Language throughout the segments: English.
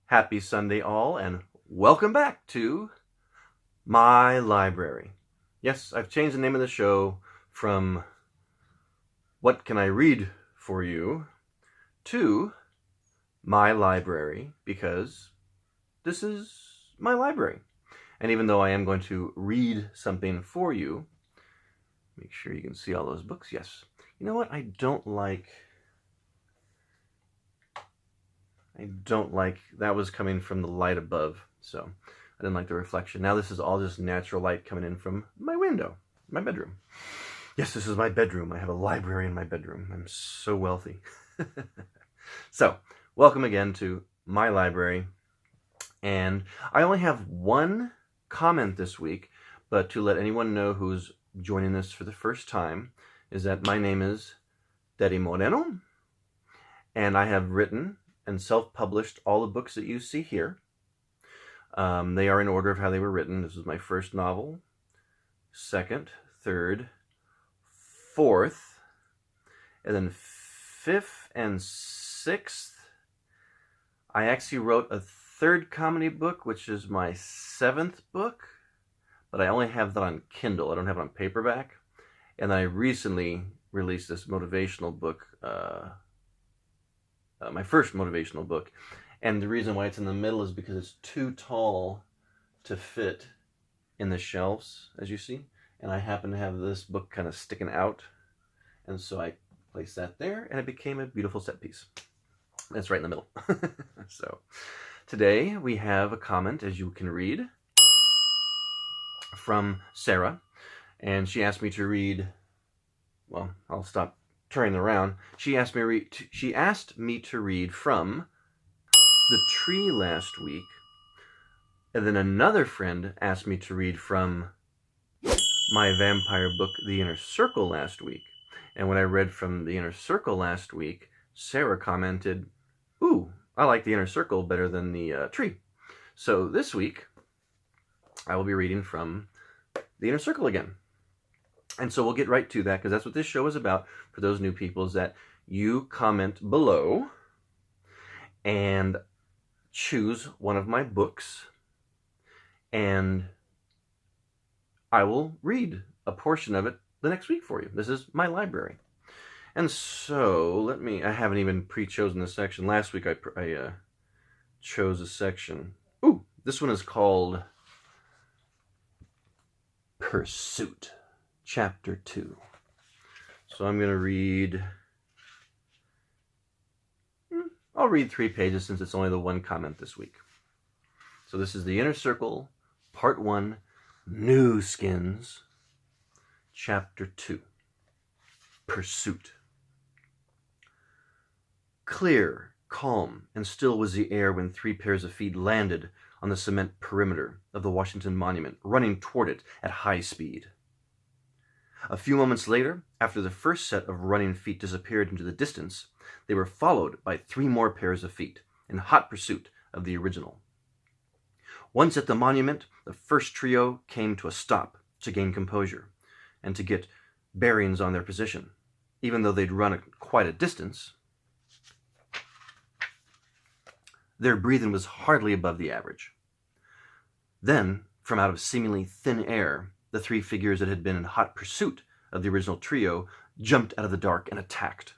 Happy Sunday all, and welcome back to My Library. Yes, I've changed the name of the show from What Can I Read For You to My Library, because this is my library. And even though I am going to read something for you, make sure you can see all those books. Yes. You know what? I don't like that was coming from the light above, so I didn't like the reflection. Now this is all just natural light coming in from my window, my bedroom. Yes, this is my bedroom. I have a library in my bedroom. I'm so wealthy. So, welcome again to my library. And I only have one comment this week, but to let anyone know who's joining us for the first time, is that my name is Daddy Moreno, and I have written and self-published all the books that you see here. They are in order of how they were written. This is my first novel, second, third, fourth, and then fifth and sixth. I actually wrote a third comedy book, which is my seventh book, but I only have that on Kindle. I don't have it on paperback. And then I recently released this motivational book, my first motivational book. And the reason why it's in the middle is because it's too tall to fit in the shelves, as you see. And I happen to have this book kind of sticking out. And so I placed that there, and it became a beautiful set piece. That's right in the middle. So today we have a comment, as you can read, from Sarah. And she asked me to read, well, I'll stop turning around. She asked me to read from The Tree last week, and then another friend asked me to read from my vampire book, The Inner Circle, last week. And when I read from The Inner Circle last week, Sarah commented, "Ooh, I like The Inner Circle better than The Tree." So this week, I will be reading from The Inner Circle again. And so we'll get right to that, because that's what this show is about for those new people, is that you comment below and choose one of my books, and I will read a portion of it the next week for you. This is my library. And so I haven't even pre-chosen this section. Last week I chose a section. Ooh, this one is called Pursuit, Chapter 2. So I'm going to read, I'll read 3 pages since it's only the one comment this week. So this is The Inner Circle, Part 1, New Skins, Chapter 2, Pursuit. Clear, calm, and still was the air when 3 pairs of feet landed on the cement perimeter of the Washington Monument, running toward it at high speed. A few moments later, after the first set of running feet disappeared into the distance, they were followed by 3 more pairs of feet, in hot pursuit of the original. Once at the monument, the first trio came to a stop to gain composure, and to get bearings on their position. Even though they'd run quite a distance, their breathing was hardly above the average. Then, from out of seemingly thin air, the 3 figures that had been in hot pursuit of the original trio jumped out of the dark and attacked.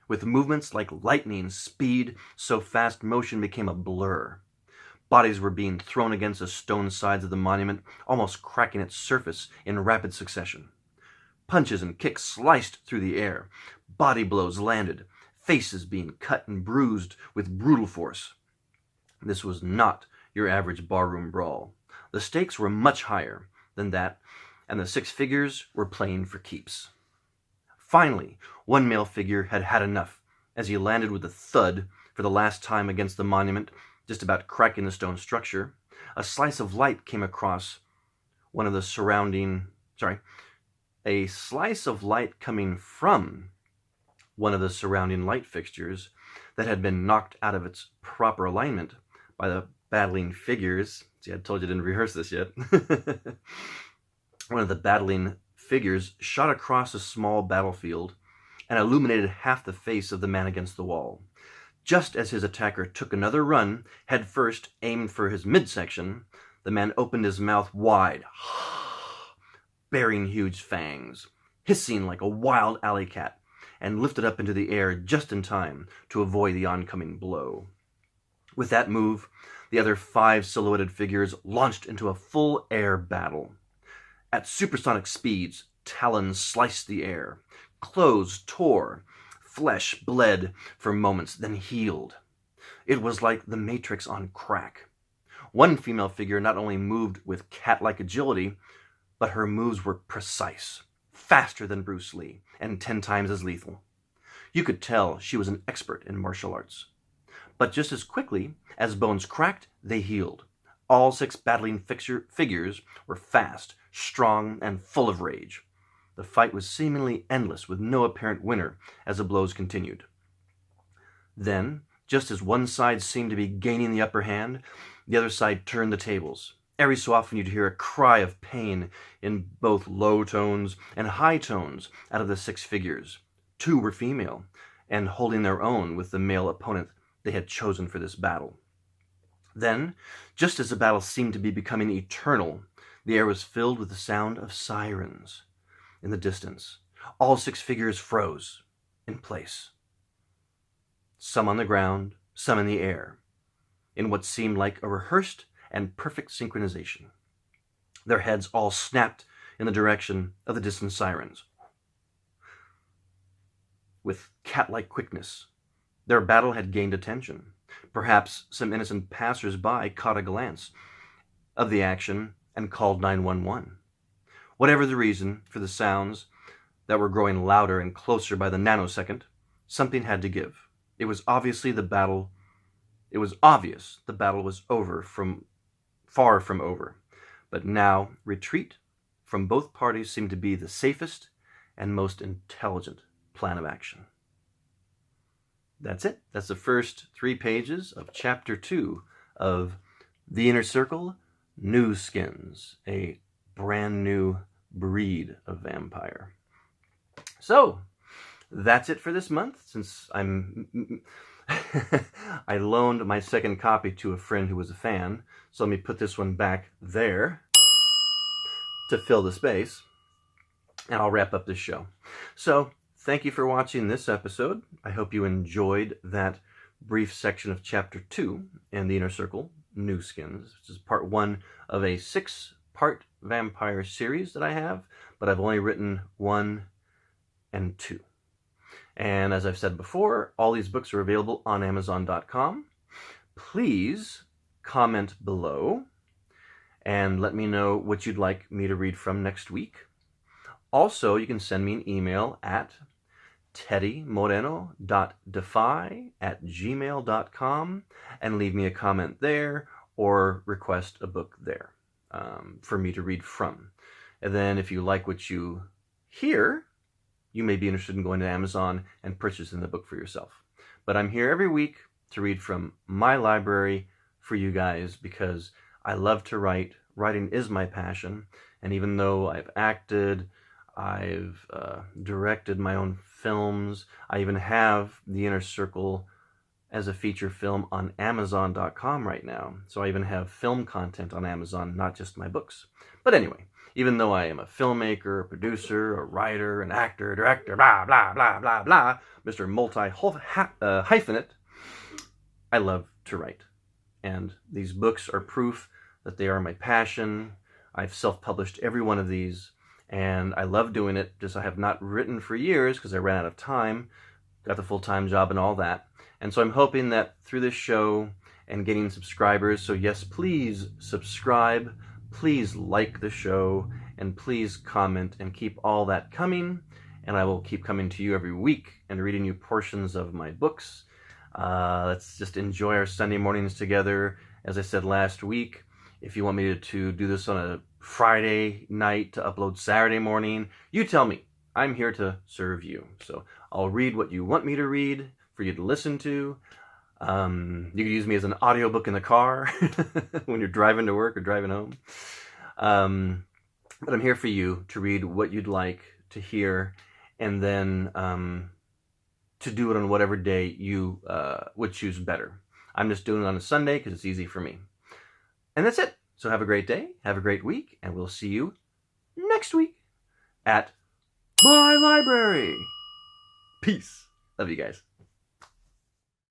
With movements like lightning speed, so fast motion became a blur. Bodies were being thrown against the stone sides of the monument, almost cracking its surface in rapid succession. Punches and kicks sliced through the air. Body blows landed, faces being cut and bruised with brutal force. This was not your average barroom brawl. The stakes were much higher than that, and the 6 figures were playing for keeps. Finally, one male figure had had enough, as he landed with a thud for the last time against the monument, just about cracking the stone structure. A slice of light came across one of the a slice of light coming from one of the surrounding light fixtures that had been knocked out of its proper alignment by the battling figures. See, I told you I didn't rehearse this yet. One of the battling figures shot across a small battlefield and illuminated half the face of the man against the wall. Just as his attacker took another run, head first, aimed for his midsection, the man opened his mouth wide, baring huge fangs, hissing like a wild alley cat, and lifted up into the air just in time to avoid the oncoming blow. With that move, the other 5 silhouetted figures launched into a full air battle. At supersonic speeds, talons sliced the air, clothes tore, flesh bled for moments, then healed. It was like the Matrix on crack. One female figure not only moved with cat-like agility, but her moves were precise, faster than Bruce Lee, and 10 times as lethal. You could tell she was an expert in martial arts. But just as quickly as bones cracked, they healed. All 6 battling figures were fast, strong, and full of rage. The fight was seemingly endless, with no apparent winner as the blows continued. Then, just as one side seemed to be gaining the upper hand, the other side turned the tables. Every so often you'd hear a cry of pain in both low tones and high tones out of the 6 figures. 2 were female, and holding their own with the male opponent they had chosen for this battle. Then, just as the battle seemed to be becoming eternal, the air was filled with the sound of sirens. In the distance, all 6 figures froze in place. Some on the ground, some in the air, in what seemed like a rehearsed and perfect synchronization. Their heads all snapped in the direction of the distant sirens. With cat-like quickness, their battle had gained attention. Perhaps some innocent passers-by caught a glance of the action and called 911. Whatever the reason for the sounds that were growing louder and closer by the nanosecond, something had to give. It was obvious the battle was far from over. But now retreat from both parties seemed to be the safest and most intelligent plan of action. That's it. That's the first 3 pages of Chapter 2 of The Inner Circle, New Skins, a brand new breed of vampire. So, that's it for this month, since I loaned my second copy to a friend who was a fan. So let me put this one back there to fill the space, and I'll wrap up this show. So, thank you for watching this episode. I hope you enjoyed that brief section of Chapter 2 in The Inner Circle, New Skins, which is part 1 of a 6-part vampire series that I have, but I've only written 1 and 2. And as I've said before, all these books are available on Amazon.com. Please comment below and let me know what you'd like me to read from next week. Also, you can send me an email at teddymoreno.defy@gmail.com and leave me a comment there or request a book there for me to read from. And then if you like what you hear, you may be interested in going to Amazon and purchasing the book for yourself. But I'm here every week to read from my library for you guys because I love to write. Writing is my passion. And even though I've acted, I've directed my own films, I even have The Inner Circle as a feature film on Amazon.com right now. So I even have film content on Amazon, not just my books. But anyway, even though I am a filmmaker, a producer, a writer, an actor, director, blah, blah, blah, blah, blah, Mr. Multi-hyphenate, I love to write. And these books are proof that they are my passion. I've self-published every one of these, and I love doing it. Just I have not written for years because I ran out of time, got the full-time job and all that. And so I'm hoping that through this show and getting subscribers, so yes, please subscribe, please like the show, and please comment and keep all that coming. And I will keep coming to you every week and reading you portions of my books. Let's just enjoy our Sunday mornings together. As I said last week, if you want me to do this on a Friday night to upload Saturday morning, you tell me. I'm here to serve you. So I'll read what you want me to read for you to listen to. You can use me as an audiobook in the car when you're driving to work or driving home. But I'm here for you to read what you'd like to hear and then to do it on whatever day you would choose better. I'm just doing it on a Sunday because it's easy for me. And that's it. So have a great day, have a great week, and we'll see you next week at my library. Peace. Love you guys.